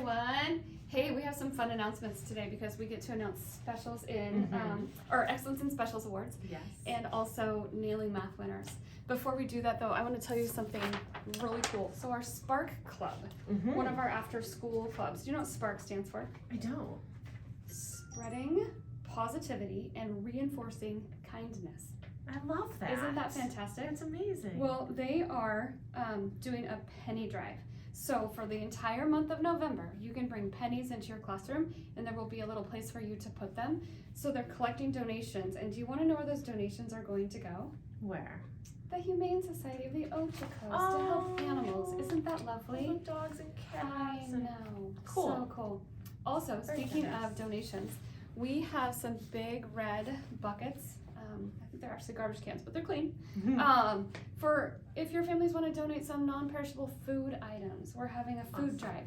everyone. Hey, we have some fun announcements today because we get to announce specials in our Excellence in Specials Awards. Yes. And also nailing math winners. Before we do that though, I want to tell you something really cool. So our Spark Club, one of our after school clubs. Do you know what Spark stands for? I don't. Spreading positivity and reinforcing kindness. I love that. Isn't that fantastic? It's amazing. Well, they are doing a penny drive. So for the entire month of November, you can bring pennies into your classroom and there will be a little place for you to put them. So they're collecting donations. And do you want to know where those donations are going to go? Where? The Humane Society of the Ochoco's to help animals. Isn't that lovely? All the dogs and cats. I know. Cool. So cool. Also, Very speaking generous. of donations, we have some big red buckets. I think they're actually garbage cans, but they're clean. For if your families want to donate some non-perishable food items, we're having a food drive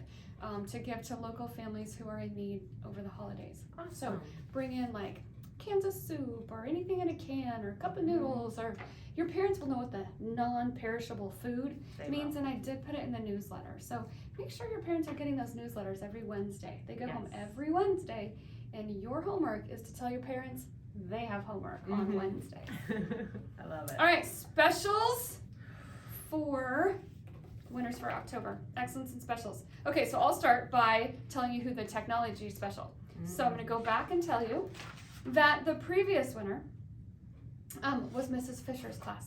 to give to local families who are in need over the holidays. Awesome. So bring in like cans of soup or anything in a can or a cup of noodles, or your parents will know what the non-perishable food They means, will. and I did put it in the newsletter. So make sure your parents are getting those newsletters every Wednesday. They go home Yes. every Wednesday, and your homework is to tell your parents they have homework on Wednesday. I love it. All right, specials for winners for October. Excellence in specials. Okay, so I'll start by telling you who the technology special. So I'm going to go back and tell you that the previous winner was Mrs. Fisher's class.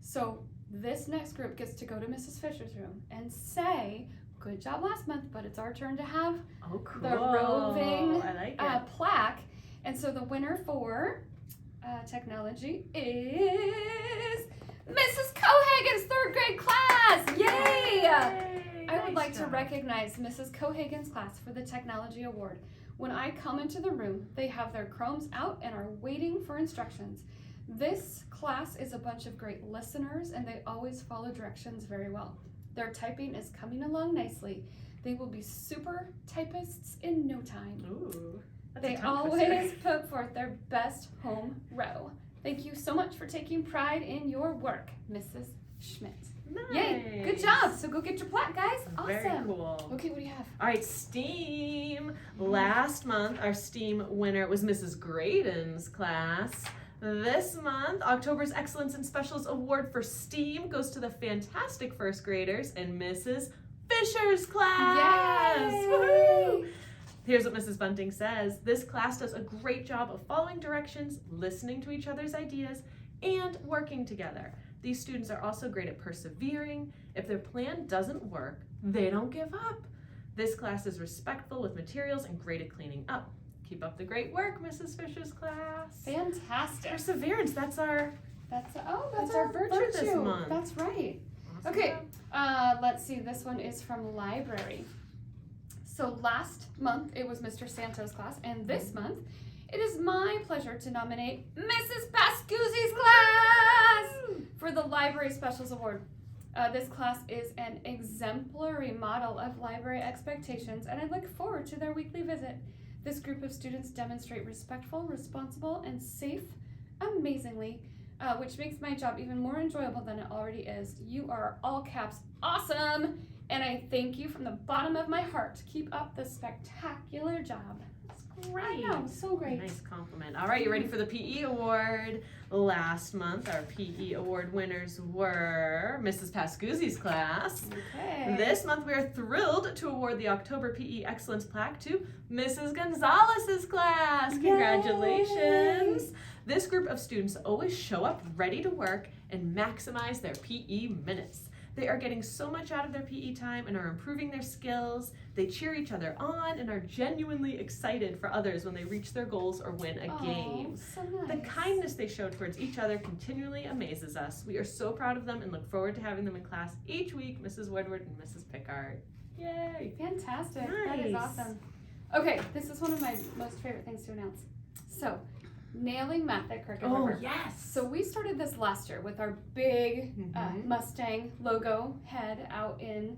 So this next group gets to go to Mrs. Fisher's room and say, good job last month, but it's our turn to have Oh, cool. the roving I like it. plaque. And so the winner for technology is Mrs. Cohagen's third grade class. Yay! I would like to recognize Mrs. Cohagen's class for the technology award. When I come into the room, they have their Chromes out and are waiting for instructions. This class is a bunch of great listeners and they always follow directions very well. Their typing is coming along nicely. They will be super typists in no time. Ooh. That's They a tongue always twister. put forth their best home row. Thank you so much for taking pride in your work, Mrs. Schmidt. Nice. Yay, good job. So go get your plaque, guys. Very Awesome. cool. Okay, what do you have? All right, STEAM. Last month, our STEAM winner was Mrs. Graydon's class. This month, October's Excellence in Specials Award for STEAM goes to the fantastic first graders in Mrs. Fisher's class. Yay! Woohoo! Here's what Mrs. Bunting says. This class does a great job of following directions, listening to each other's ideas, and working together. These students are also great at persevering. If their plan doesn't work, they don't give up. This class is respectful with materials and great at cleaning up. Keep up the great work, Mrs. Fisher's class. Fantastic. Perseverance, that's our That's our virtue this month. That's right. awesome Okay, job. let's see. This one is from library. So last month it was Mr. Santos' class, and this month it is my pleasure to nominate Mrs. Pascuzzi's class for the Library Specials Award. This class is an exemplary model of library expectations, and I look forward to their weekly visit. This group of students demonstrate respectful, responsible, and safe amazingly, which makes my job even more enjoyable than it already is. You are all caps awesome, and I thank you from the bottom of my heart. Keep up the spectacular job. Great. I know, so great. Nice compliment. All right, you ready for the PE award? Last month, our PE award winners were Mrs. Pascuzzi's class. Okay. This month, we are thrilled to award the October PE Excellence Plaque to Mrs. Gonzalez's class. Congratulations. This group of students always show up ready to work and maximize their PE minutes. They are getting so much out of their PE time and are improving their skills. They cheer each other on and are genuinely excited for others when they reach their goals or win a game. So nice. The kindness they show towards each other continually amazes us. We are so proud of them and look forward to having them in class each week, Mrs. Woodward and Mrs. Pickard. Yay! Fantastic. That is Nice. awesome. Okay, this is one of my most favorite things to announce. So, nailing math at Cricket River. yes! So we started this last year with our big Mhm. Mustang logo head out in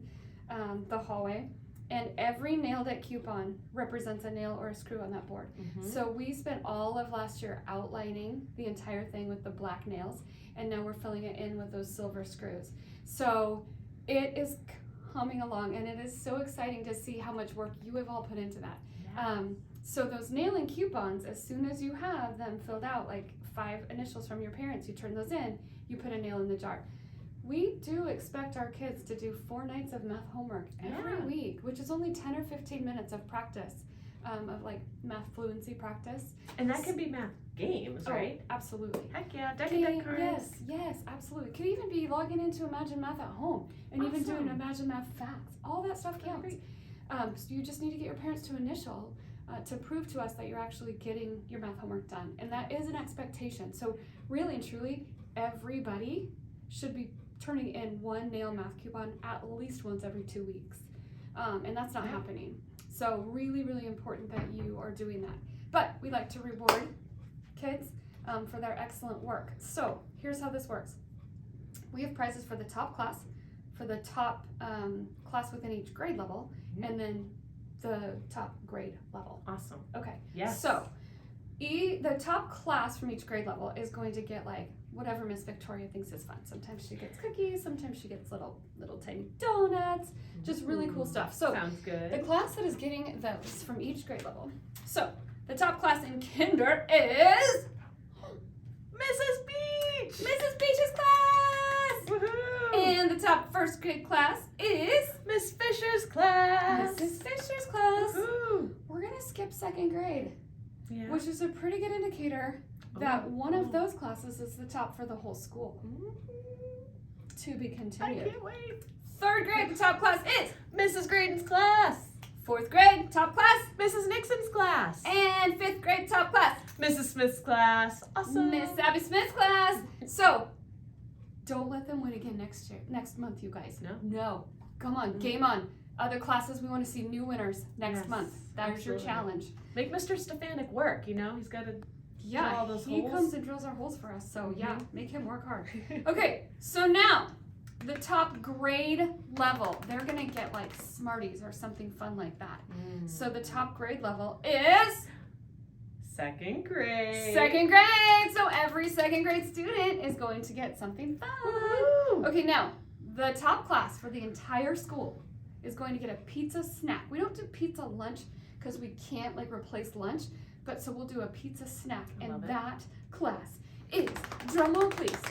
the hallway. And every nailed it coupon represents a nail or a screw on that board. So we spent all of last year outlining the entire thing with the black nails, and now we're filling it in with those silver screws. So it is humming along, and it is so exciting to see how much work you have all put into that. So those nailing coupons, as soon as you have them filled out, like 5 initials from your parents, you turn those in, you put a nail in the jar. We do expect our kids to do 4 nights of math homework every week, which is only 10 or 15 minutes of practice, of like math fluency practice. And that can be math games, right? Absolutely. Heck yeah, deck and deck cards. Yes, absolutely. Could even be logging into Imagine Math at home and even doing Imagine Math facts. All that stuff counts. So you just need to get your parents to initial to prove to us that you're actually getting your math homework done. And that is an expectation. So really and truly, everybody should be turning in 1 nail math coupon at least once every 2 weeks. And that's not happening. So really, really important that you are doing that. But we like to reward kids for their excellent work. So here's how this works. We have prizes for the top class, for the top class within each grade level, and then the top grade level. Awesome. Okay. Yes. So the top class from each grade level is going to get like whatever Miss Victoria thinks is fun. Sometimes she gets cookies, sometimes she gets little tiny donuts, just really cool stuff. So sounds good. The class that is getting those from each grade level. So the top class in kinder is Mrs. Beach! Mrs. Beach's class! Woohoo! And the top first grade class is Miss Fisher's class! Mrs. Fisher's class. Woohoo! We're gonna skip second grade, Yeah. which is a pretty good indicator that one of those classes is the top for the whole school. To be I continued. can't wait. Third grade, the top class is Mrs. Graydon's class! fourth grade, top class, Mrs. Nixon's class! and fifth grade, top class, Mrs. Smith's class! Awesome! Miss Abby Smith's class. So, don't let them win again next month, you guys. No. Come on, game on. Other classes, we want to see new winners next month. That's your challenge. Make Mr. Stefanik work, you know? He's got to all those he holes. comes and drills our holes for us. So make him work hard. Okay, so now the top grade level, they're gonna get like Smarties or something fun like that. So the top grade level is second grade. Second grade. So every second grade student is going to get something fun. Woo-hoo. Okay, now the top class for the entire school is going to get a pizza snack. We don't do pizza lunch because we can't like replace lunch, but so we'll do a pizza snack, and that class is, drum roll please,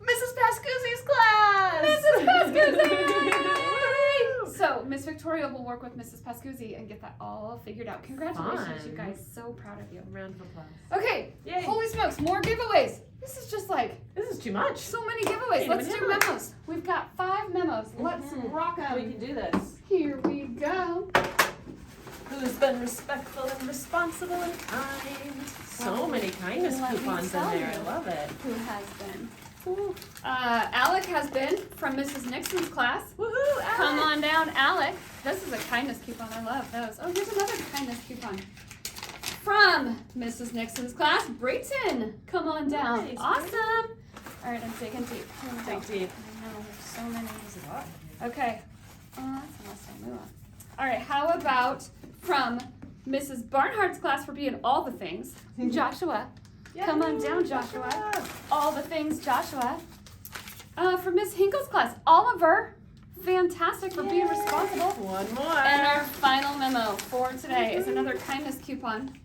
Mrs. Pascuzzi's class! Mrs. Pascuzzi! So Miss Victoria will work with Mrs. Pascuzzi and get that all figured out. Congratulations, you guys. So proud of you. Round of applause. Okay, Yay. Holy smokes, more giveaways. This is just like, This is too much. so many giveaways. Let's do memos. We've got 5 memos. Let's rock them. We can do this. Here we go. Who's been respectful and responsible and kind? So many kindness Let me coupons in tell there. you. I love it. Who has been? Alec has been from Mrs. Nixon's class. Woohoo! Alec. Come on down, Alec. This is a kindness coupon. I love those. Oh, here's another kindness coupon. From Mrs. Nixon's class, Brayton. Come on down. Nice, Awesome. All right, I'm digging deep. Here we go. Dig deep. I know, there's so many. Okay. That's the last time. Move on. All right, how about from Mrs. Barnhart's class for being all the things, Joshua. Come on down, Joshua. All the things, Joshua. From Miss Hinkle's class, Oliver. Fantastic for being responsible. One more. And our final memo for today is another kindness coupon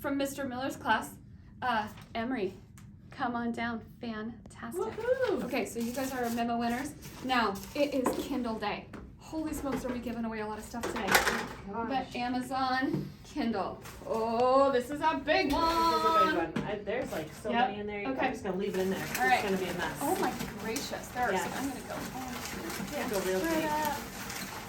from Mr. Miller's class, Emery. Come on down. Fantastic. Woohoo! Okay, so you guys are our memo winners. Now, it is Kindle Day. Holy smokes, are we giving away a lot of stuff today? But Amazon Kindle. Oh, this is a big one. This is a big one. There's like so many in there. Okay. I'm just going to leave it in there. All right. It's going to be a mess. Oh my gracious. There are Yeah. some. I'm going to go. Yeah, go real Stir deep. it up.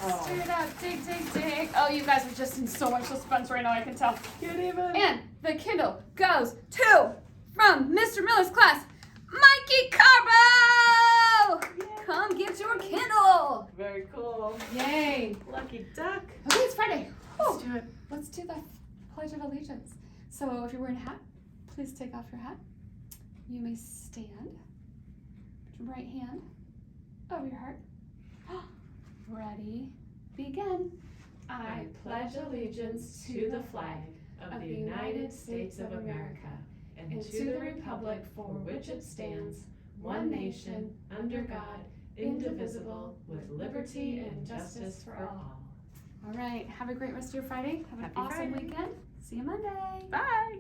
Oh. Stir it up. Dig, dig, dig. Oh, you guys are just in so much suspense right now, I can tell. Can't even. And the Kindle goes to, from Mr. Miller's class, Mikey Carbo! Yay. Come get your Kindle. Very cool. Yay. Lucky duck. Okay, it's Friday. Let's do it. Let's do the Pledge of Allegiance. So if you're wearing a hat, please take off your hat. You may stand. Put your right hand over your heart. Ready, begin. I pledge allegiance to the flag of the United States of America and to the republic for which it stands, one nation, under God, indivisible, with liberty and justice for all. All right, have a great rest of your Friday. Have an Happy awesome Friday. weekend. See you Monday. Bye.